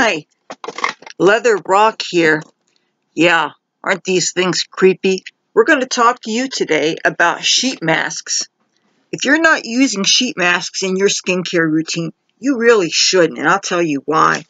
Hi, Leather Rokk here. Yeah, aren't these things creepy? We're going to talk to you today about sheet masks. If you're not using sheet masks in your skincare routine, you really shouldn't, and I'll tell you why.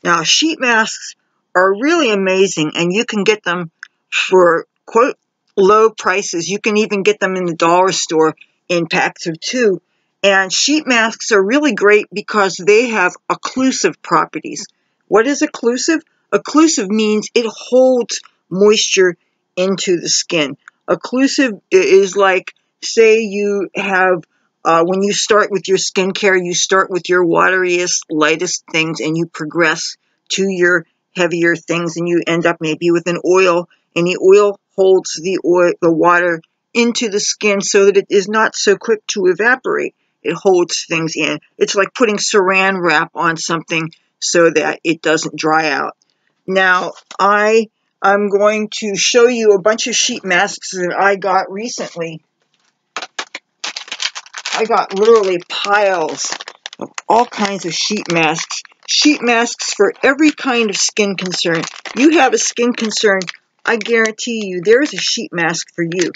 Now, sheet masks are really amazing, and you can get them for quite low prices. You can even get them in the dollar store in packs of 2. And sheet masks are really great because they have occlusive properties. What is occlusive? Occlusive means it holds moisture into the skin. Occlusive is like, say you have, when you start with your skincare, you start with your wateriest, lightest things, and you progress to your heavier things, and you end up maybe with an oil, and the oil holds the water into the skin so that it is not so quick to evaporate. It holds things in. It's like putting saran wrap on something so that it doesn't dry out. Now, I'm going to show you a bunch of sheet masks that I got recently. I got literally piles of all kinds of sheet masks. Sheet masks for every kind of skin concern. You have a skin concern, I guarantee you there's a sheet mask for you.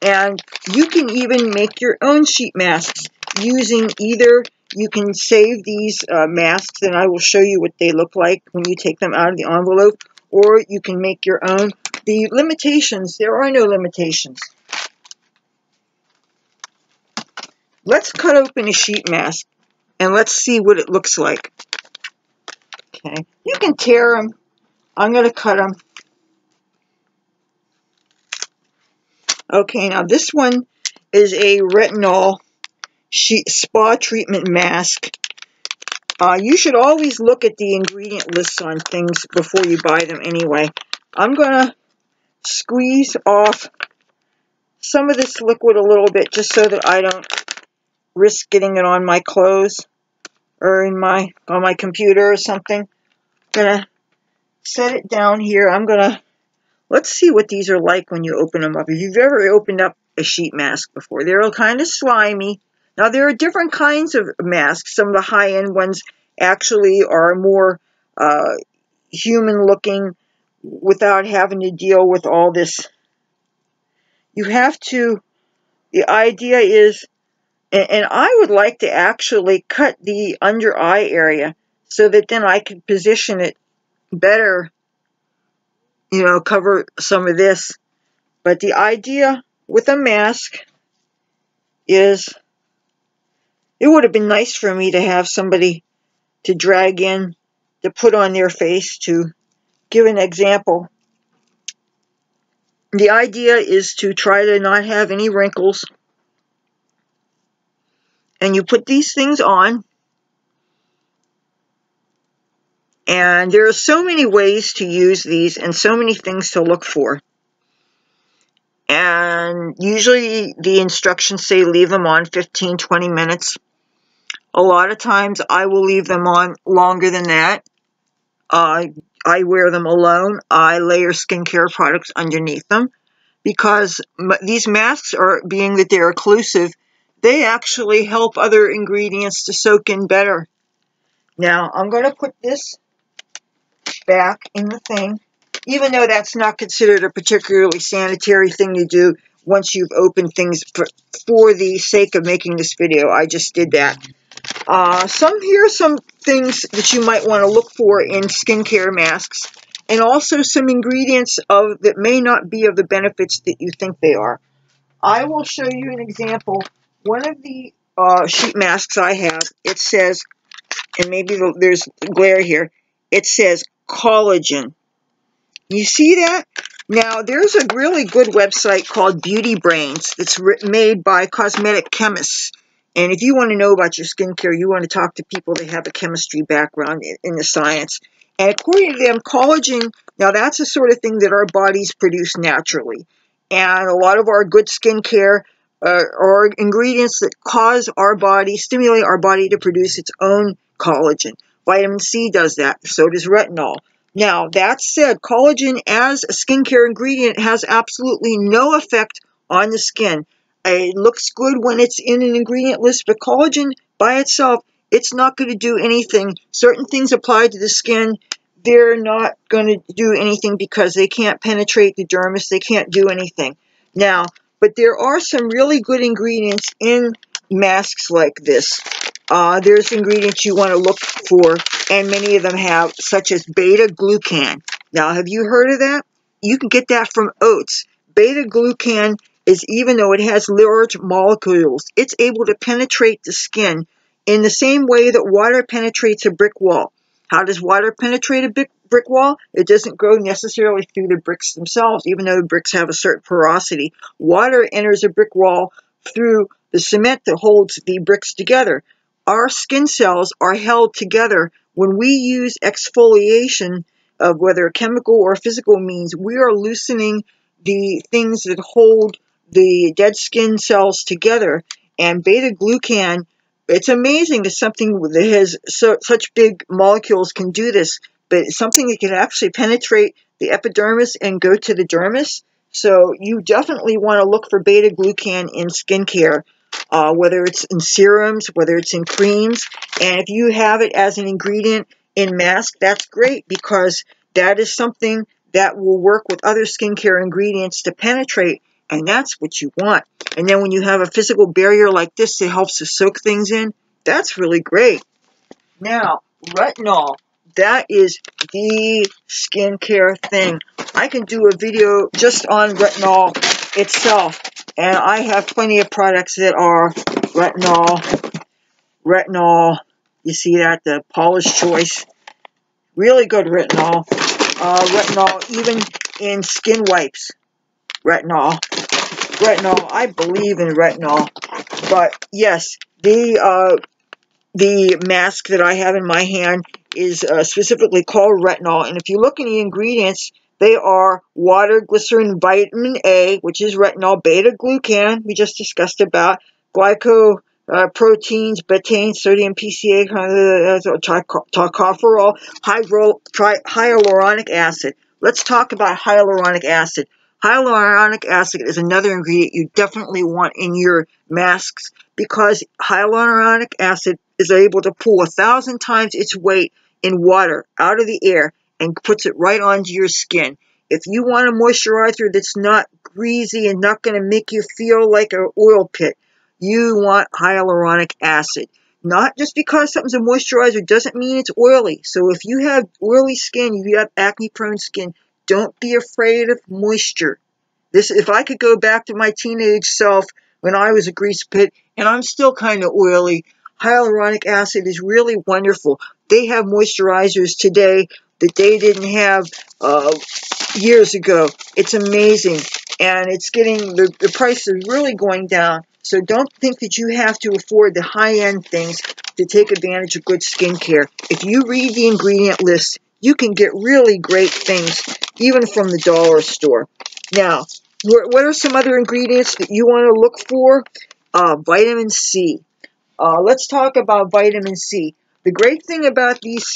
And you can even make your own sheet masks using either, you can save these masks, and I will show you what they look like when you take them out of the envelope, or you can make your own. The limitations, there are no limitations. Let's cut open a sheet mask, and let's see what it looks like. Okay, you can tear them. I'm going to cut them. Okay, now this one is a retinol spa treatment mask. You should always look at the ingredient lists on things before you buy them anyway. I'm going to squeeze off some of this liquid a little bit just so that I don't risk getting it on my clothes or on my computer or something. I'm going to set it down here. Let's see what these are like when you open them up. If you've ever opened up a sheet mask before, they're kind of slimy. Now, there are different kinds of masks. Some of the high-end ones actually are more human-looking without having to deal with all this. You have to, the idea is, and I would like to actually cut the under eye area so that then I could position it better, you know, cover some of this. But the idea with a mask is, it would have been nice for me to have somebody to drag in, to put on their face, to give an example. The idea is to try to not have any wrinkles. And you put these things on. And there are so many ways to use these and so many things to look for. And usually the instructions say leave them on 15-20 minutes. A lot of times I will leave them on longer than that. I wear them alone. I layer skincare products underneath them because these masks, are, being that they're occlusive, they actually help other ingredients to soak in better. Now, I'm going to put this back in the thing, even though that's not considered a particularly sanitary thing to do once you've opened things for the sake of making this video. I just did that. Here are some things that you might want to look for in skincare masks, and also some ingredients that may not be of the benefits that you think they are. I will show you an example. One of the sheet masks I have, it says, and maybe there's glare here, it says collagen. You see that? Now, there's a really good website called Beauty Brains that's made by cosmetic chemists. And if you want to know about your skincare, you want to talk to people that have a chemistry background in the science. And according to them, collagen, now that's the sort of thing that our bodies produce naturally. And a lot of our good skincare are ingredients that cause our body, stimulate our body to produce its own collagen. Vitamin C does that. So does retinol. Now, that said, collagen as a skincare ingredient has absolutely no effect on the skin. It looks good when it's in an ingredient list, but collagen by itself it's not going to do anything. Certain things applied to the skin, they're not going to do anything because they can't penetrate the dermis. They can't do anything. Now, but there are some really good ingredients in masks like this. There's ingredients you want to look for, and many of them have, such as beta-glucan. Now, have you heard of that? You can get that from oats. Beta-glucan is, even though it has large molecules, it's able to penetrate the skin in the same way that water penetrates a brick wall. How does water penetrate a brick wall? It doesn't go necessarily through the bricks themselves, even though the bricks have a certain porosity. Water enters a brick wall through the cement that holds the bricks together. Our skin cells are held together when we use exfoliation of whether chemical or physical means. We are loosening the things that hold the dead skin cells together. And beta-glucan, it's amazing that something that has such big molecules can do this, but it's something that can actually penetrate the epidermis and go to the dermis. So you definitely want to look for beta-glucan in skincare, whether it's in serums, whether it's in creams. And if you have it as an ingredient in mask, that's great, because that is something that will work with other skincare ingredients to penetrate, and that's what you want. And then when you have a physical barrier like this that helps to soak things in, that's really great. Now, retinol, that is the skincare thing. I can do a video just on retinol itself, and I have plenty of products that are retinol, you see that, the Paula's Choice, really good retinol. Retinol, even in skin wipes, retinol, I believe in retinol. But yes, the mask that I have in my hand is specifically called retinol. And if you look in the ingredients, they are water, glycerin, vitamin A, which is retinol, beta-glucan, we just discussed about, glycoproteins, betaine, sodium PCA, tocopherol, hyaluronic acid. Let's talk about hyaluronic acid. Hyaluronic acid is another ingredient you definitely want in your masks, because hyaluronic acid is able to pull 1,000 times its weight in water out of the air and puts it right onto your skin. If you want a moisturizer that's not greasy and not going to make you feel like an oil pit, you want hyaluronic acid. Not just because something's a moisturizer doesn't mean it's oily. So if you have oily skin, you have acne-prone skin, don't be afraid of moisture. If I could go back to my teenage self when I was a grease pit, and I'm still kind of oily, hyaluronic acid is really wonderful. They have moisturizers today that they didn't have years ago. It's amazing, and it's getting, the price is really going down. So don't think that you have to afford the high-end things to take advantage of good skincare. If you read the ingredient list, you can get really great things, even from the dollar store. Now, what are some other ingredients that you want to look for? Vitamin C. Let's talk about vitamin C. The great thing about these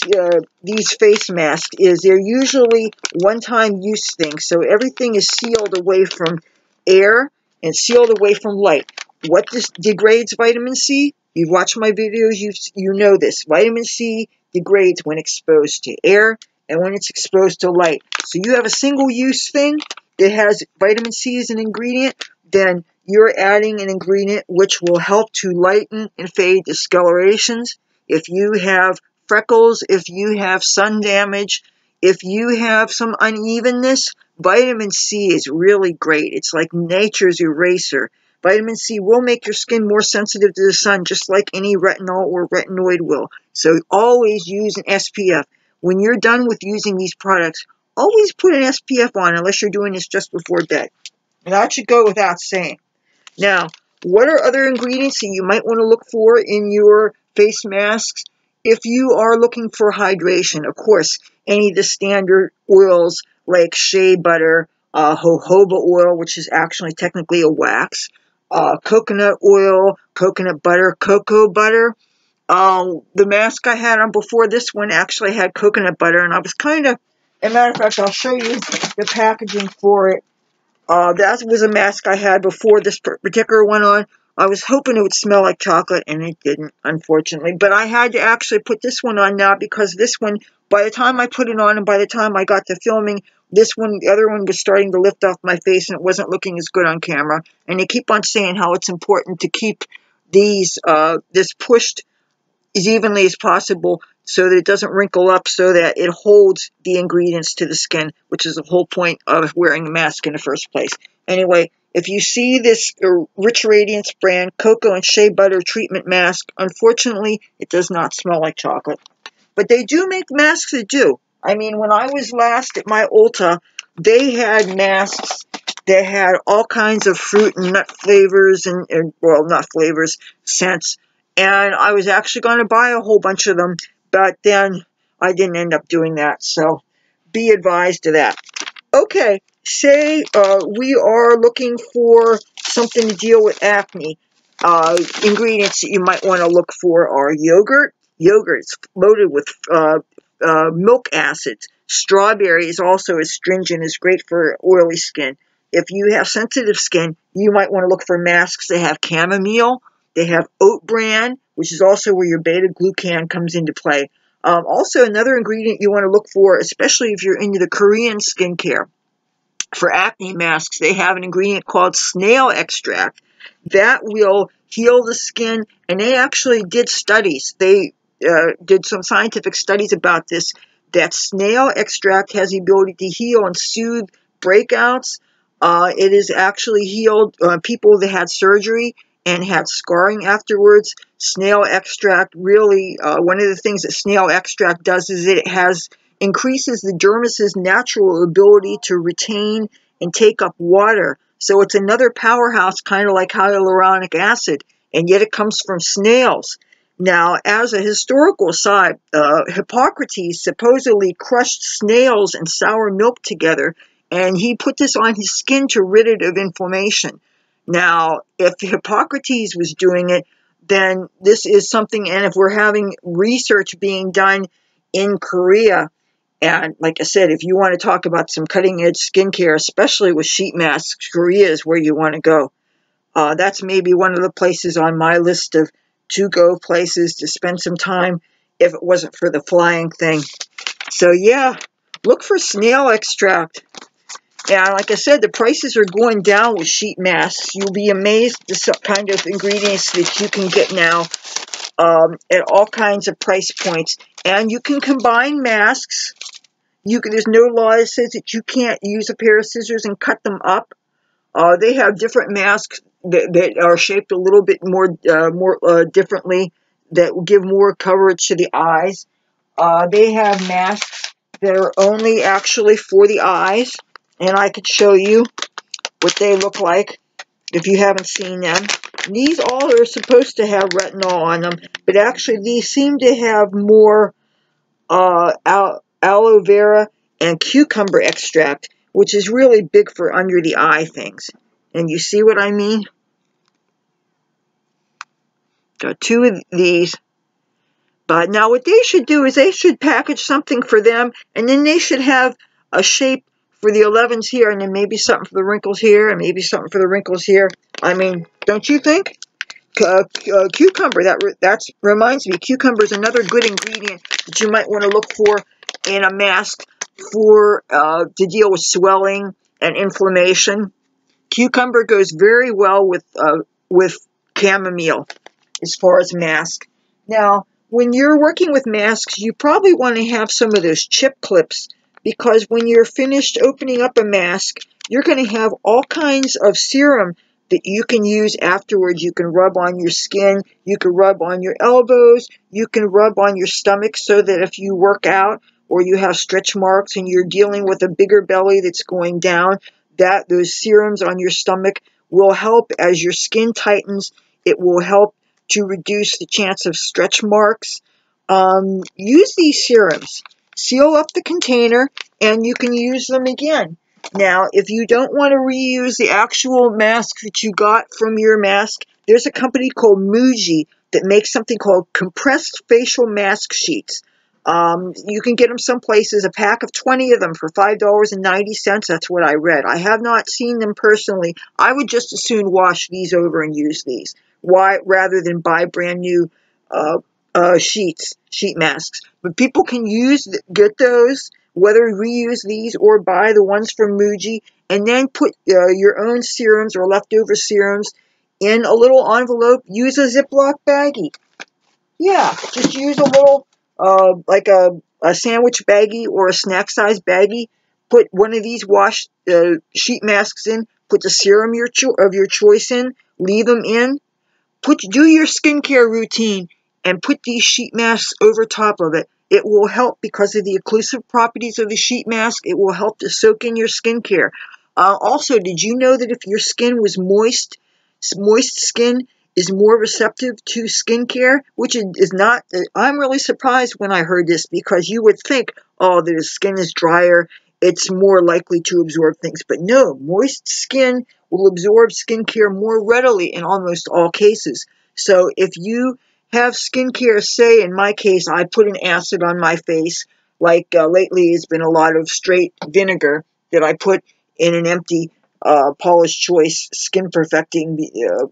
face masks is they're usually one-time use things, so everything is sealed away from air and sealed away from light. What degrades vitamin C? You've watched my videos, you know this. Vitamin C degrades when exposed to air and when it's exposed to light. So you have a single-use thing that has vitamin C as an ingredient, then you're adding an ingredient which will help to lighten and fade discolorations. If you have freckles, if you have sun damage, if you have some unevenness, vitamin C is really great. It's like nature's eraser. Vitamin C will make your skin more sensitive to the sun, just like any retinol or retinoid will. So always use an SPF. When you're done with using these products, always put an SPF on, unless you're doing this just before bed. And that should go without saying. Now, what are other ingredients that you might want to look for in your face masks? If you are looking for hydration, of course, any of the standard oils like shea butter, jojoba oil, which is actually technically a wax, coconut oil, coconut butter, cocoa butter. The mask I had on before this one actually had coconut butter, and I was kind of, as a matter of fact, I'll show you the packaging for it. That was a mask I had before this particular one on. I was hoping it would smell like chocolate, and it didn't, unfortunately. But I had to actually put this one on now because this one, by the time I put it on and by the time I got to filming, this one, the other one was starting to lift off my face, and it wasn't looking as good on camera. And they keep on saying how it's important to keep these this pushed as evenly as possible so that it doesn't wrinkle up, so that it holds the ingredients to the skin, which is the whole point of wearing a mask in the first place. Anyway, if you see this Rich Radiance brand Cocoa and Shea Butter Treatment Mask, unfortunately, it does not smell like chocolate. But they do make masks that do. I mean, when I was last at my Ulta, they had masks that had all kinds of fruit and nut flavors and well, nut flavors, scents. And I was actually going to buy a whole bunch of them, but then I didn't end up doing that. So be advised of that. Okay, say we are looking for something to deal with acne. Ingredients that you might want to look for are yogurt. Yogurt is loaded with milk acids. Strawberry is also astringent, is great for oily skin. If you have sensitive skin, you might want to look for masks that have chamomile. They have oat bran, which is also where your beta-glucan comes into play. Also, another ingredient you want to look for, especially if you're into the Korean skincare, for acne masks, they have an ingredient called snail extract that will heal the skin. And they actually did studies. They did some scientific studies about this, that snail extract has the ability to heal and soothe breakouts. It has actually healed people that had surgery and had scarring afterwards. Snail extract really, one of the things that snail extract does is it increases the dermis's natural ability to retain and take up water. So it's another powerhouse, kind of like hyaluronic acid, and yet it comes from snails. Now, as a historical aside, Hippocrates supposedly crushed snails and sour milk together, and he put this on his skin to rid it of inflammation. Now, if Hippocrates was doing it, then this is something, and if we're having research being done in Korea, and like I said, if you want to talk about some cutting-edge skincare, especially with sheet masks, Korea is where you want to go. That's maybe one of the places on my list of to-go places to spend some time if it wasn't for the flying thing. So yeah, look for snail extract. And like I said, the prices are going down with sheet masks. You'll be amazed the kind of ingredients that you can get now at all kinds of price points. And you can combine masks. There's no law that says that you can't use a pair of scissors and cut them up. They have different masks that are shaped a little bit more differently, that will give more coverage to the eyes. They have masks that are only actually for the eyes, and I could show you what they look like if you haven't seen them. These all are supposed to have retinol on them, but actually these seem to have more aloe vera and cucumber extract, which is really big for under the eye things. And you see what I mean? Got two of these. But now what they should do is they should package something for them, and then they should have a shape for the 11s here, and then maybe something for the wrinkles here, and maybe something for the wrinkles here. I mean, don't you think? Cucumber, that reminds me, cucumber is another good ingredient that you might want to look for in a mask for to deal with swelling and inflammation. Cucumber goes very well with chamomile as far as mask. Now, when you're working with masks, you probably want to have some of those chip clips, because when you're finished opening up a mask, you're going to have all kinds of serum that you can use afterwards. You can rub on your skin, you can rub on your elbows, you can rub on your stomach, so that if you work out or you have stretch marks and you're dealing with a bigger belly that's going down, those serums on your stomach will help as your skin tightens. It will help to reduce the chance of stretch marks. Use these serums. Seal up the container, and you can use them again. Now, if you don't want to reuse the actual mask that you got from your mask, there's a company called Muji that makes something called compressed facial mask sheets. You can get them some places, a pack of 20 of them for $5.90. That's what I read. I have not seen them personally. I would just as soon wash these over and use these. Why, rather than buy brand new sheet masks. But people can get those, whether reuse these or buy the ones from Muji, and then put your own serums or leftover serums in a little envelope. Use a Ziploc baggie. Yeah, just use a little, like a sandwich baggie or a snack size baggie. Put one of these wash sheet masks in. Put the serum of your choice in. Leave them in. Do your skincare routine and put these sheet masks over top of it. It will help because of the occlusive properties of the sheet mask. It will help to soak in your skincare. Also, did you know that if your skin was moist skin is more receptive to skincare, which is not, I'm really surprised when I heard this, because you would think, oh, the skin is drier, it's more likely to absorb things. But no, moist skin will absorb skincare more readily in almost all cases. So if you have skincare, say in my case, I put an acid on my face, like lately it's been a lot of straight vinegar that I put in an empty Paula's Choice skin perfecting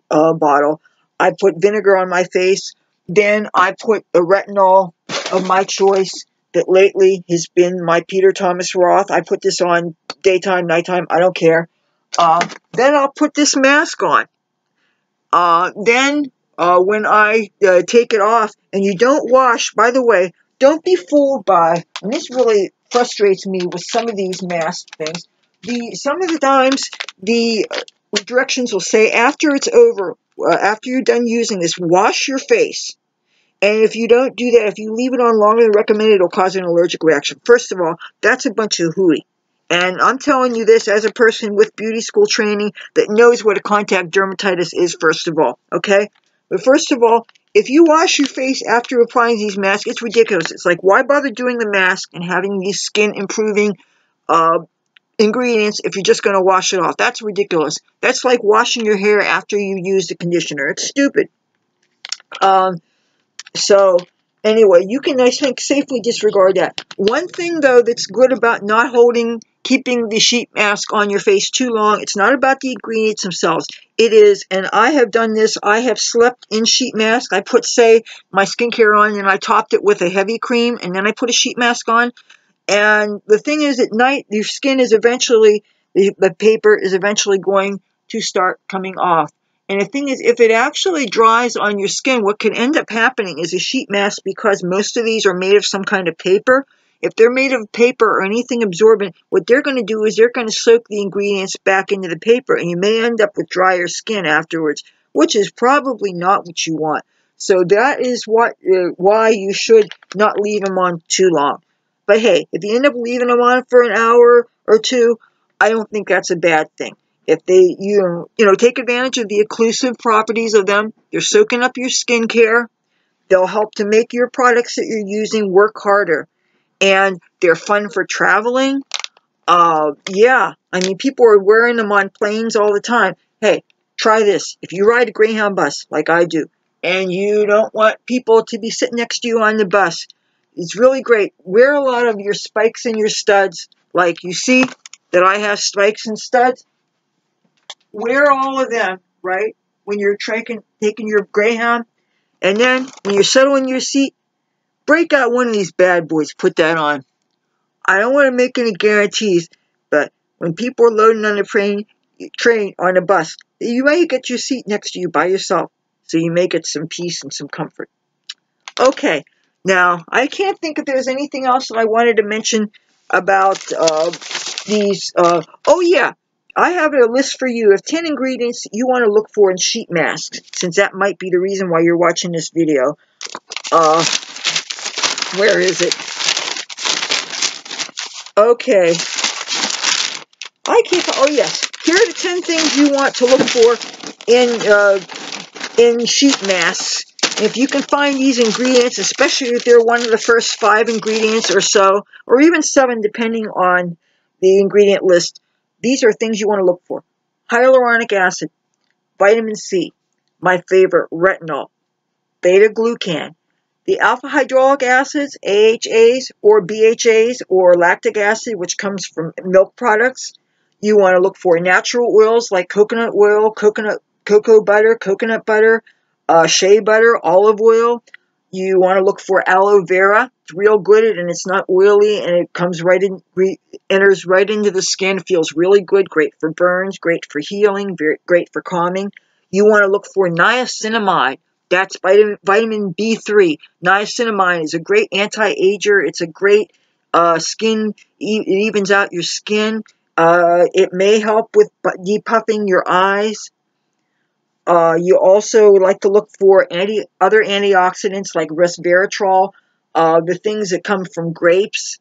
bottle. I put vinegar on my face. Then I put a retinol of my choice that lately has been my Peter Thomas Roth. I put this on daytime, nighttime, I don't care. Then I'll put this mask on. Then when I take it off, and you don't wash, by the way, don't be fooled by, and this really frustrates me with some of these mask things, some of the times the directions will say after it's over, after you're done using this, wash your face. And if you don't do that, if you leave it on longer than recommended, it'll cause an allergic reaction. First of all, that's a bunch of hooey. And I'm telling you this as a person with beauty school training that knows what a contact dermatitis is, first of all, okay? But first of all, if you wash your face after applying these masks, it's ridiculous. It's like, why bother doing the mask and having these skin improving ingredients if you're just going to wash it off? That's ridiculous. That's like washing your hair after you use the conditioner. It's stupid. So anyway, you can, I think, safely disregard that. One thing, though, that's good about not keeping the sheet mask on your face too long, it's not about the ingredients themselves. It is, and I have done this, I have slept in sheet mask. I put, say, my skincare on, and I topped it with a heavy cream, and then I put a sheet mask on. And the thing is, at night, your skin is eventually, the paper is eventually going to start coming off. And the thing is, if it actually dries on your skin, what can end up happening is a sheet mask, because most of these are made of some kind of paper. If they're made of paper or anything absorbent, what they're going to do is they're going to soak the ingredients back into the paper, and you may end up with drier skin afterwards, which is probably not what you want. So that is why you should not leave them on too long. But hey, if you end up leaving them on for an hour or two, I don't think that's a bad thing. If they, take advantage of the occlusive properties of them, they're soaking up your skincare. They'll help to make your products that you're using work harder. And they're fun for traveling. Yeah, I mean, people are wearing them on planes all the time. Hey, try this. If you ride a Greyhound bus, like I do, and you don't want people to be sitting next to you on the bus, it's really great. Wear a lot of your spikes and your studs. Like you see that I have spikes and studs. Wear all of them, right, when you're taking your Greyhound. And then when you're settling your seat, break out one of these bad boys. Put that on. I don't want to make any guarantees, but when people are loading on the train on a bus, you may get your seat next to you by yourself, so you may get some peace and some comfort. Okay, now I can't think if there's anything else that I wanted to mention about these. Oh yeah, I have a list for you of 10 ingredients you want to look for in sheet masks, since that might be the reason why you're watching this video. Where is it? Okay. Oh yes. Here are the 10 things you want to look for in sheet masks. If you can find these ingredients, especially if they're one of the first 5 ingredients or so, or even 7 depending on the ingredient list, these are things you want to look for. Hyaluronic acid, vitamin C, my favorite, retinol, beta-glucan, the alpha-hydrolic acids, AHAs or BHAs, or lactic acid, which comes from milk products. You want to look for natural oils like coconut oil, cocoa butter, coconut butter, shea butter, olive oil. You want to look for aloe vera. It's real good and it's not oily, and it comes right in, enters right into the skin. Feels really good. Great for burns, great for healing, very great for calming. You want to look for niacinamide. That's vitamin B-3. Niacinamide is a great anti-ager. It's a great skin. It evens out your skin. It may help with depuffing your eyes. You also like to look for other antioxidants like resveratrol, the things that come from grapes.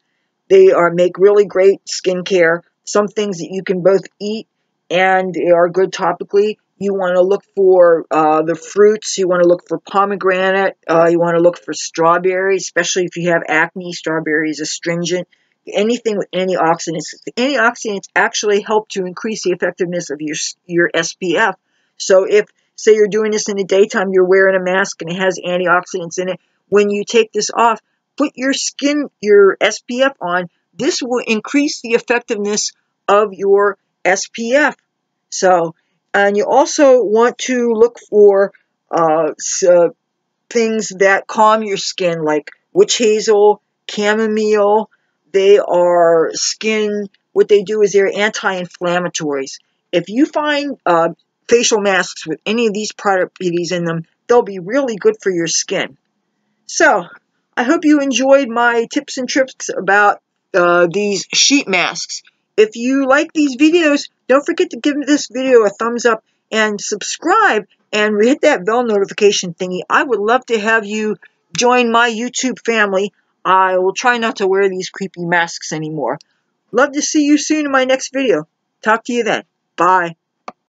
They make really great skincare. Some things that you can both eat and they are good topically. You want to look for the fruits. You want to look for pomegranate. You want to look for strawberry, especially if you have acne. Strawberry is astringent. Anything with antioxidants. The antioxidants actually help to increase the effectiveness of your SPF. So if, say you're doing this in the daytime, you're wearing a mask and it has antioxidants in it, when you take this off, put your SPF on. This will increase the effectiveness of your SPF. So, and you also want to look for things that calm your skin, like witch hazel, chamomile. They are what they do is they're anti-inflammatories. If you find facial masks with any of these properties in them, they'll be really good for your skin. So, I hope you enjoyed my tips and tricks about these sheet masks. If you like these videos, don't forget to give this video a thumbs up and subscribe and hit that bell notification thingy. I would love to have you join my YouTube family. I will try not to wear these creepy masks anymore. Love to see you soon in my next video. Talk to you then. Bye.